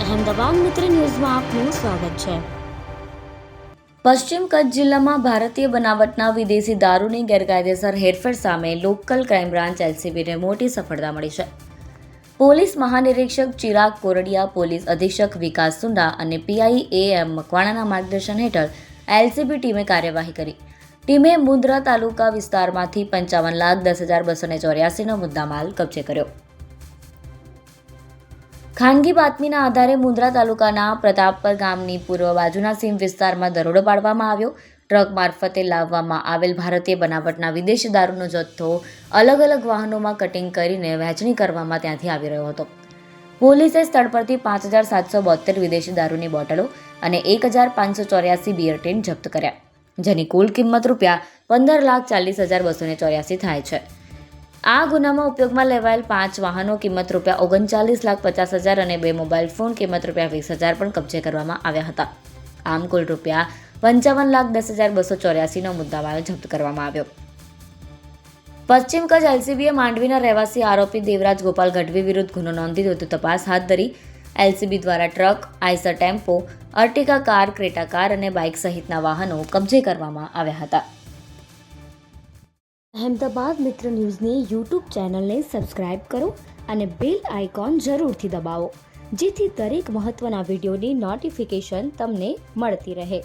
અહેમદાબાદ મિત્ર ન્યૂઝમાં આપનું સ્વાગત છે। પશ્ચિમ કચ્છ જિલ્લામાં ભારતીય બનાવટના વિદેશી દારૂની ગેરકાયદેસર હેરફેર સામે લોકલ ક્રાઇમ બ્રાન્ચ એલસીબીને મોટી સફળતા મળી છે। પોલીસ મહાનિરીક્ષક ચિરાગ કોરડિયા, પોલીસ અધિક્ષક વિકાસ સુંડા અને પીઆઈ એમ મકવાણાના માર્ગદર્શન હેઠળ એલસીબી ટીમે કાર્યવાહી કરી। ટીમે મુન્દ્રા તાલુકા વિસ્તારમાંથી 55,10,284નો મુદ્દામાલ કબજે કર્યો। ખાનગી બાતમીના આધારે મુન્દ્રા તાલુકાના પ્રતાપપર ગામની પૂર્વ બાજુના સીમ વિસ્તારમાં દરોડો પાડવામાં આવ્યો। ટ્રક મારફતે લાવવામાં આવેલ ભારતીય બનાવટના વિદેશી દારૂનો જથ્થો અલગ અલગ વાહનોમાં કટિંગ કરીને વહેંચણી કરવામાં ત્યાંથી આવી રહ્યો હતો। પોલીસે સ્થળ પરથી 5,772 વિદેશી દારૂની બોટલો અને 1,584 બિયર ટીન જપ્ત કર્યા, જેની કુલ કિંમત ₹15,40,284 થાય છે। આ ગુનામાં ઉપયોગમાં લેવાયેલ 5 વાહનો કિંમત ₹39,50,000 અને 2 મોબાઈલ ફોન કિંમત ₹20,000 પણ કબજે કરવામાં આવ્યા હતા। આમ કુલ ₹55,10,284નો મુદ્દામાલ જપ્ત કરવામાં આવ્યો। પશ્ચિમ કચ્છ એલસીબીએ માંડવીના રહેવાસી આરોપી દેવરાજ ગોપાલ ગઢવી વિરુદ્ધ ગુનો નોંધી વધુ તપાસ હાથ ધરી। એલસીબી દ્વારા truck, Eicher tempo, Ertiga car, Creta car અને બાઇક સહિતના વાહનો કબજે કરવામાં આવ્યા હતા। અહેમદાબાદ મિત્ર ન્યૂઝની યુટ્યુબ ચેનલને સબસ્ક્રાઇબ કરો અને બેલ આઇકોન જરૂરથી દબાવો, જેથી દરેક મહત્ત્વના વિડીયોની નોટિફિકેશન તમને મળતી રહે।